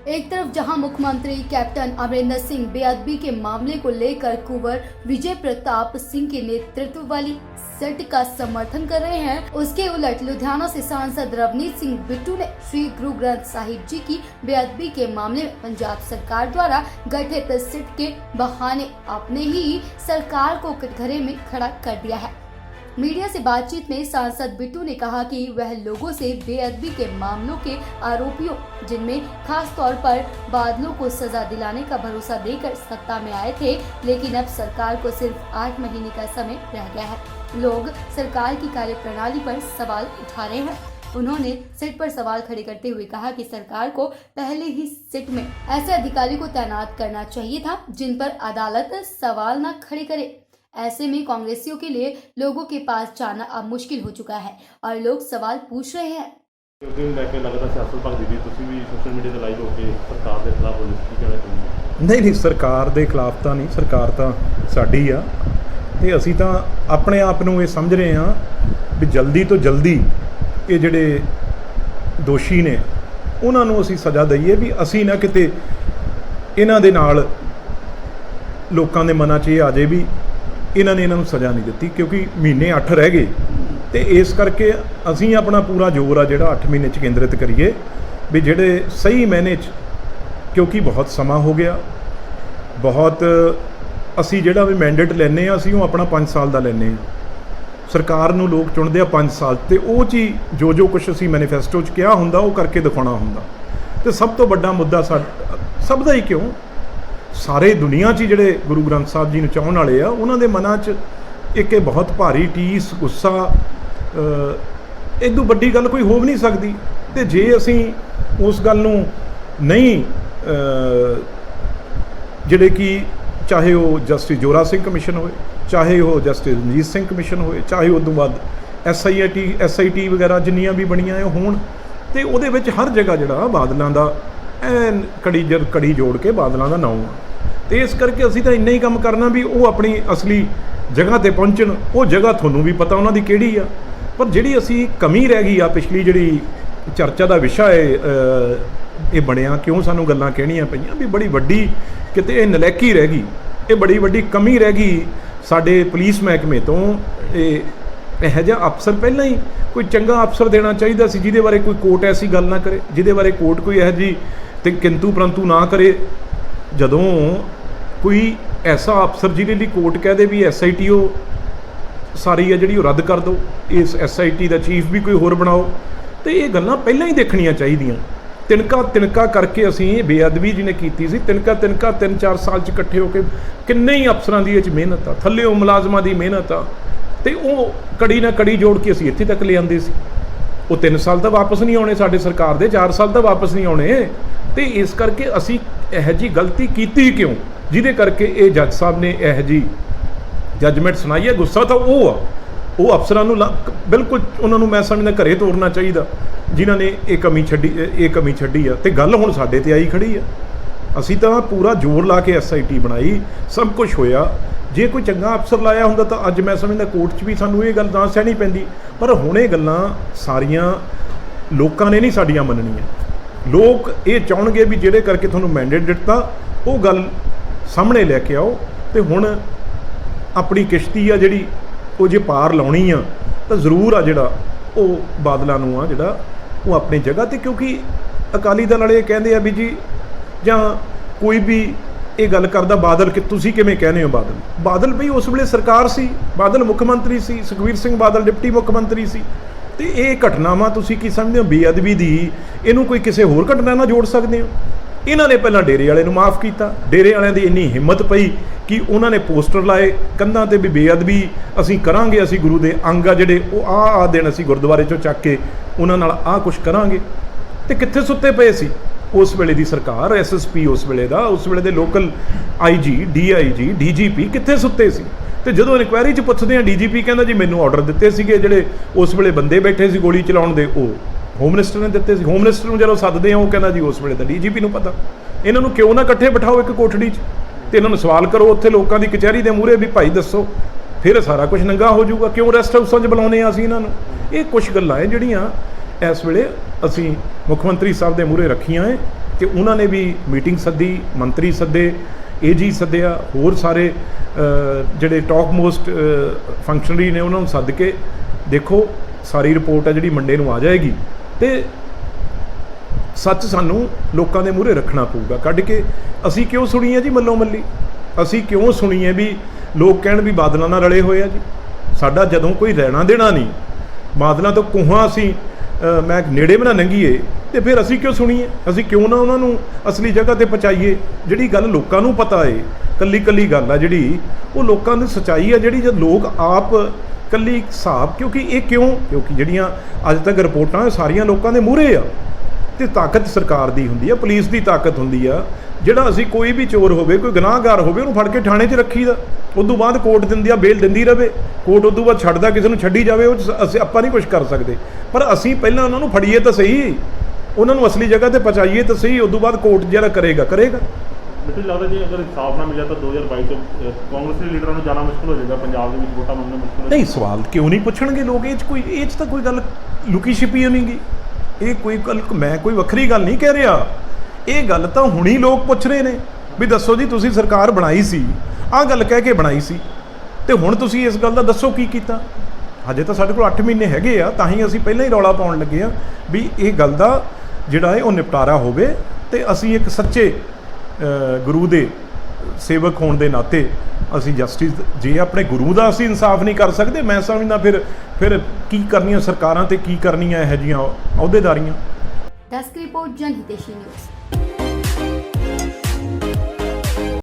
एक तरफ जहां मुख्यमंत्री कैप्टन अमरिंदर सिंह बेअदबी के मामले को लेकर कुंवर विजय प्रताप सिंह के नेतृत्व वाली सेट का समर्थन कर रहे हैं, उसके उलट लुधियाना से सांसद रवनीत सिंह बिट्टू ने श्री गुरु ग्रंथ साहिब जी की बेअदबी के मामले में पंजाब सरकार द्वारा गठित सेट के बहाने अपने ही सरकार को कटघरे में खड़ा कर दिया है। मीडिया से बातचीत में सांसद बिट्टू ने कहा कि वह लोगों से बेअदबी के मामलों के आरोपियों, जिनमें खास तौर पर बादलों को सजा दिलाने का भरोसा देकर सत्ता में आए थे, लेकिन अब सरकार को सिर्फ 8 महीने का समय रह गया है। लोग सरकार की कार्यप्रणाली पर सवाल उठा रहे हैं। उन्होंने सिट पर सवाल खड़े करते हुए कहा कि सरकार को पहले ही सिट में ऐसे अधिकारी को तैनात करना चाहिए था जिन पर अदालत सवाल न खड़े करे। ऐसे में कांग्रेसियों के लिए लोगों के पास जाना अब मुश्किल हो चुका है और लोग सवाल पूछ रहे हैं। नहीं सरकार के खिलाफ तो नहीं, सरकार तो साडी आ ते असीं तां अपने आप नूं ये समझ रहे हाँ भी जल्दी तो जल्दी ये जिहड़े दोषी ने उन्हां नूं असीं सज़ा दईए भी असीं ना किते इन्हां दे नाल लोकां दे मनां 'च ये आ जाए भी इन्हां ने इन्हां नूं सज़ा नहीं दित्ती, क्योंकि महीने 8 रह गए तो इस करके असीं अपना पूरा जोर आ जिहड़ा 8 महीने च केंद्रित करिए भी जिहड़े सही मैने च, क्योंकि बहुत समा हो गया, बहुत असीं जिहड़ा भी मैंडेट लैने असीं वो अपना 5 साल का लैने सरकार नूं लोग चुणदे आ 5 साल ते वो चीज़ जो कुछ असीं मैनीफेस्टो च कहा हुंदा वो करके दिखाउणा हुंदा। ते सब तो वड्डा मुद्दा सब दा ही क्यों सारे दुनिया 'च जिहड़े गुरु ग्रंथ साहिब जी नूं चाहण वाले आ उन्हां दे मनां 'च एक बहुत भारी टीस गुस्सा, इदों वड्डी गल कोई हो भी नहीं सकदी। ते जे असीं उस गल नूं नहीं जिहड़े कि चाहे वो जस्टिस जोरा सिंह कमीशन होए, चाहे वो जस्टिस रंजीत सिंह कमीशन होए, चाहे उस तो बाद SIT वगैरह जिन्नियां भी बणियां होण ते उहदे विच हर जगह जिहड़ा बादलों का एन कड़ी जोड़ के बादलों का नाम आ। तो इस करके असीं तां इन्ना ही काम करना भी वो अपनी असली जगह ते पहुँचण। वो जगह तुहानूं भी पता उन्हां दी किहड़ी आ, पर जिहड़ी असीं कमी रह गई आ पिछली जिहड़ी चर्चा का विषय ये बनिया क्यों सानूं गल्लां कहणीਆਂ पईयां भी बड़ी वड्डी किते नलैकी रह गई, ये बड़ी वड्डी कमी रह गई साडे पुलिस महकमे तो। इहो जिहा अफसर पहलां ही कोई चंगा अफसर देना चाहिए सी जिहदे बारे कोई कोर्ट ऐसी गल ना करे, जिहदे बारे कोर्ट कोई इहो जी ते किंतु परंतु ना करे। जदों कोई ऐसा अफसर जिहदे लई कोर्ट कह दे भी SITO सारी है जिहड़ी रद्द कर दो, इस SIT का चीफ भी कोई होर बनाओ, तो ये गल्लां पहलां ही देखणियां चाहीदियां। तिनका करके असीं बेअदबी जिहने कीती सी तिनका 3-4 साल च इकट्ठे होकर किन्ने ही अफसरां दी इह मेहनत आ, थल्लेओ मुलाजमां दी मेहनत आ, ते वो कड़ी ना कड़ी जोड़ के असीं इत्थे तक ले आंदे सी। वो 3 साल तो वापस नहीं आने साडे सरकार दे, 4 साल तो वापस नहीं आने। तो इस करके असीं इहो जी गलती कीती क्यों जिहदे करके ये जज साहब ने इहो जी जजमेंट सुनाई है। गुस्सा तो वो अफसरां नूं बिल्कुल उन्होंने मैं समझदा घरे तोड़ना चाहिए जिन्हां ने ये कमी छड्डी आ। ते गल हुण साडे ते आई खड़ी आ। असीं तां पूरा जोर ला के SIT बनाई, सब कुछ होया। जे कोई चंगा अफसर लाया हुंदा तां अज मैं समझदा कोर्ट 'च भी सानूं ये गल ना सहनी पैंदी, पर हुण ये गल्लां सारियां लोकां ने नहीं साडियां मनणीਆਂ। लोग ये चाहणगे भी जिहड़े करके तुहानूं मैंडेट दित्ता वो गल सामने लैके आओ, तो हुण अपनी किश्ती आ जिहड़ी वो जे पार लाउणी आ तो जरूर आ जिहड़ा वो बादलों नूं आ जिहड़ा वो अपनी जगह ते, क्योंकि अकाली दल वाले कहंदे आ भी जी जां कोई भी ये गल करदा बादल कि तुसीं किवें कहने हो बादल बई उस वेले सरकार सी, बादल मुख मंत्री सी, सुखबीर सिंह बादल डिप्टी मुख मंत्री सी। तो ये घटनावां तुसीं की समझदे हो बेअदबी दी, इहनूं कोई किसी होर घटना नाल जोड़ सकदे हो? इन्हां ने पहलां डेरे वाले नूं माफ़ कीता, डेरे वालिਆਂ ਦੀ ਇੰਨੀ हिम्मत पई कि उन्हां ने पोस्टर लाए कंधां ते भी बेअदबी असीं करांगे, असीं गुरु दे अंग आ जिहड़े वो आ दिन असीं गुरुद्वारे चों चक के उन्हां नाल आ कुछ करांगे। ते कित्थे सुत्ते पए सी उस वेले दी सरकार, SSP उस वेले दा, उस वेले दे लोकल IG DIG DGP कित्थे सुत्ते सी? ते जदों इनकुआयरी च पुछदे आ DGP कहंदा जी मैनूं आर्डर दित्ते सीगे जिहड़े उस वेले बंदे बैठे सी गोली चलाउण दे वो होम मिनिस्टर ने दित्ते सी। होम मिनिस्टर नूं जदों सददे आ वो कहंदा जी उस वेले दा DGP नूं पता। इन्हां नूं क्यों ना इकट्ठे बिठाओ एक कोठड़ी 'च ते इन्हां नूं सवाल करो उत्थे लोकां दी कचहरी दे मूहरे भी भाई दस्सो, फिर सारा कुछ नंगा हो जाऊगा। क्यों रेस्ट हाउसां 'च बुलाउने आ असीं इन्हां नूं? ये कुछ गल्लां है जिहड़ियां इस वेले असीं मुख मंत्री साहब दे मूहरे रखियां है ਤੇ ਉਹਨਾਂ ਨੇ ਵੀ ਮੀਟਿੰਗ ਸੱਦੀ, ਮੰਤਰੀ ਸੱਦੇ, ਏਜੀ ਸੱਦਿਆ, ਹੋਰ ਸਾਰੇ ਜਿਹੜੇ ਟੌਪ ਮੋਸਟ ਫੰਕਸ਼ਨਰੀ ਨੇ ਉਹਨਾਂ ਨੂੰ ਸੱਦ ਕੇ ਦੇਖੋ ਸਾਰੀ ਰਿਪੋਰਟ ਹੈ ਜਿਹੜੀ ਮੰਡੇ ਨੂੰ ਆ ਜਾਏਗੀ ਤੇ ਸੱਚ ਸਾਨੂੰ ਲੋਕਾਂ ਦੇ ਮੂਹਰੇ ਰੱਖਣਾ ਪਊਗਾ ਕੱਢ ਕੇ। ਅਸੀਂ ਕਿਉਂ ਸੁਣੀਏ ਜੀ ਮੱਲੋ ਮੱਲੀ, ਅਸੀਂ ਕਿਉਂ ਸੁਣੀਏ ਵੀ ਲੋਕ ਕਹਿਣ ਵੀ ਬਾਦਲਾਂ ਨਾਲ ਰਲੇ ਹੋਏ ਆ ਜੀ। ਸਾਡਾ ਜਦੋਂ ਕੋਈ ਲੈਣਾ ਦੇਣਾ ਨਹੀਂ, ਬਾਦਲਾਂ ਤੋਂ ਕੋਹਾਂ ਅਸੀਂ ਮੈਂ ਨੇੜੇ ਵੀ ਨਾ ਲੰਘੀਏ ਤੇ ਫਿਰ ਅਸੀਂ ਕਿਉਂ ਸੁਣੀਏ? ਅਸੀਂ ਕਿਉਂ ਨਾ ਉਹਨਾਂ ਨੂੰ ਅਸਲੀ ਜਗ੍ਹਾ ਤੇ ਪਹੁੰਚਾਈਏ? ਜਿਹੜੀ ਗੱਲ ਲੋਕਾਂ ਨੂੰ ਪਤਾ ਏ, ਕੱਲੀ ਕੱਲੀ ਗੱਲ ਆ ਜਿਹੜੀ, ਉਹ ਲੋਕਾਂ ਦੀ ਸੱਚਾਈ ਆ ਜਿਹੜੀ, ਜਦ ਲੋਕ ਆਪ ਕੱਲੀ ਹਿਸਾਬ, ਕਿਉਂਕਿ ਇਹ ਕਿਉਂਕਿ ਜਿਹੜੀਆਂ ਅੱਜ ਤੱਕ ਰਿਪੋਰਟਾਂ ਇਹ ਸਾਰੀਆਂ ਲੋਕਾਂ ਦੇ ਮੂਹਰੇ ਆ ਤੇ ਤਾਕਤ ਸਰਕਾਰ ਦੀ ਹੁੰਦੀ ਆ, ਪੁਲਿਸ ਦੀ ਤਾਕਤ ਹੁੰਦੀ ਆ। ਜਿਹੜਾ ਅਸੀਂ ਕੋਈ ਵੀ ਚੋਰ ਹੋਵੇ, ਕੋਈ ਗੁਨਾਹਗਾਰ ਹੋਵੇ, ਉਹਨੂੰ ਫੜ ਕੇ ਥਾਣੇ 'ਚ ਰੱਖੀਦਾ, ਉਸ ਤੋਂ ਬਾਅਦ ਕੋਰਟ ਦਿੰਦੀ ਆ, ਬੇਲ ਦਿੰਦੀ ਰਵੇ, ਕੋਰਟ ਉਸ ਤੋਂ ਬਾਅਦ ਛੱਡਦਾ, ਕਿਸੇ ਨੂੰ ਛੱਡੀ ਜਾਵੇ, ਉਹ ਅਸੀਂ ਆਪਾਂ ਨਹੀਂ ਕੁਝ ਕਰ ਸਕਦੇ। ਪਰ ਅਸੀਂ ਪਹਿਲਾਂ ਉਹਨਾਂ ਨੂੰ ਫੜੀਏ ਤਾਂ ਸਹੀ, ਉਹਨਾਂ ਨੂੰ ਅਸਲੀ ਜਗ੍ਹਾ ਤੇ ਪਹੁੰਚਾਈਏ ਤਾਂ ਸਹੀ, ਉਸ ਤੋਂ ਬਾਅਦ ਕੋਰਟ ਜਿਹੜਾ ਕਰੇਗਾ। ਮੈਨੂੰ ਲੱਗਦਾ ਜੀ ਅਗਰ ਇਨਸਾਫ ਨਾ ਮਿਲਿਆ ਤਾਂ 2022 ਚ ਕਾਂਗਰਸੀ ਲੀਡਰਾਂ ਨੂੰ ਜਾਣਾ ਮੁਸ਼ਕਲ ਹੋ ਜਾਏਗਾ, ਪੰਜਾਬ ਦੇ ਵਿੱਚ ਵੋਟਾਂ ਮੰਗਣਾ ਮੁਸ਼ਕਲ ਹੋ ਨਹੀਂ, ਸਵਾਲ ਕਿਉਂ ਨਹੀਂ ਪੁੱਛਣਗੇ ਲੋਕ? ਇਹ 'ਚ ਤਾਂ ਕੋਈ ਗੱਲ ਲੁਕੀ ਛਿਪੀ ਨਹੀਂ ਗੀ। ਇਹ ਕੋਈ ਗੱਲ, ਮੈਂ ਕੋਈ ਵੱਖਰੀ ਗੱਲ ਨਹੀਂ ਕਹਿ ਰਿਹਾ। ਇਹ ਗੱਲ ਤਾਂ ਹੁਣੀ ਲੋਕ ਪੁੱਛ ਰਹੇ ਨੇ ਵੀ ਦੱਸੋ ਜੀ, ਤੁਸੀਂ ਸਰਕਾਰ ਬਣਾਈ ਸੀ, ਆਹ ਗੱਲ ਕਹਿ ਕੇ ਬਣਾਈ ਸੀ, ਤੇ ਹੁਣ ਤੁਸੀਂ ਇਸ ਗੱਲ ਦਾ ਦੱਸੋ ਕੀ ਕੀਤਾ? ਹਜੇ ਤਾਂ ਸਾਡੇ ਕੋਲ 8 ਮਹੀਨੇ ਹੈਗੇ ਆ, ਤਾਂ ਹੀ ਅਸੀਂ ਪਹਿਲਾਂ ਹੀ ਰੌਲਾ ਪਾਉਣ ਲੱਗੇ ਆ ਵੀ ਇਹ ਗੱਲ ਦਾ ਜਿਹੜਾ ਹੈ ਉਹ ਨਿਪਟਾਰਾ ਹੋਵੇ ਤੇ ਅਸੀਂ ਇੱਕ ਸੱਚੇ ਗੁਰੂ ਦੇ ਸੇਵਕ ਹੋਣ ਦੇ ਨਾਤੇ ਅਸੀਂ ਜਸਟਿਸ, ਜੇ ਆਪਣੇ ਗੁਰੂ ਦਾ ਅਸੀਂ ਇਨਸਾਫ ਨਹੀਂ ਕਰ ਸਕਦੇ, ਮੈਂ ਸਮਝਦਾ ਫਿਰ ਕੀ ਕਰਨੀਆਂ ਸਰਕਾਰਾਂ ਤੇ ਕੀ ਕਰਨੀਆਂ ਇਹੋ ਜਿਹੀਆਂ ਅਹੁਦੇਦਾਰੀਆਂ। ਡੈਸਕ ਰਿਪੋਰਟ, ਜਨ ਹਿਤੈਸ਼ੀ ਨਿਊਜ਼।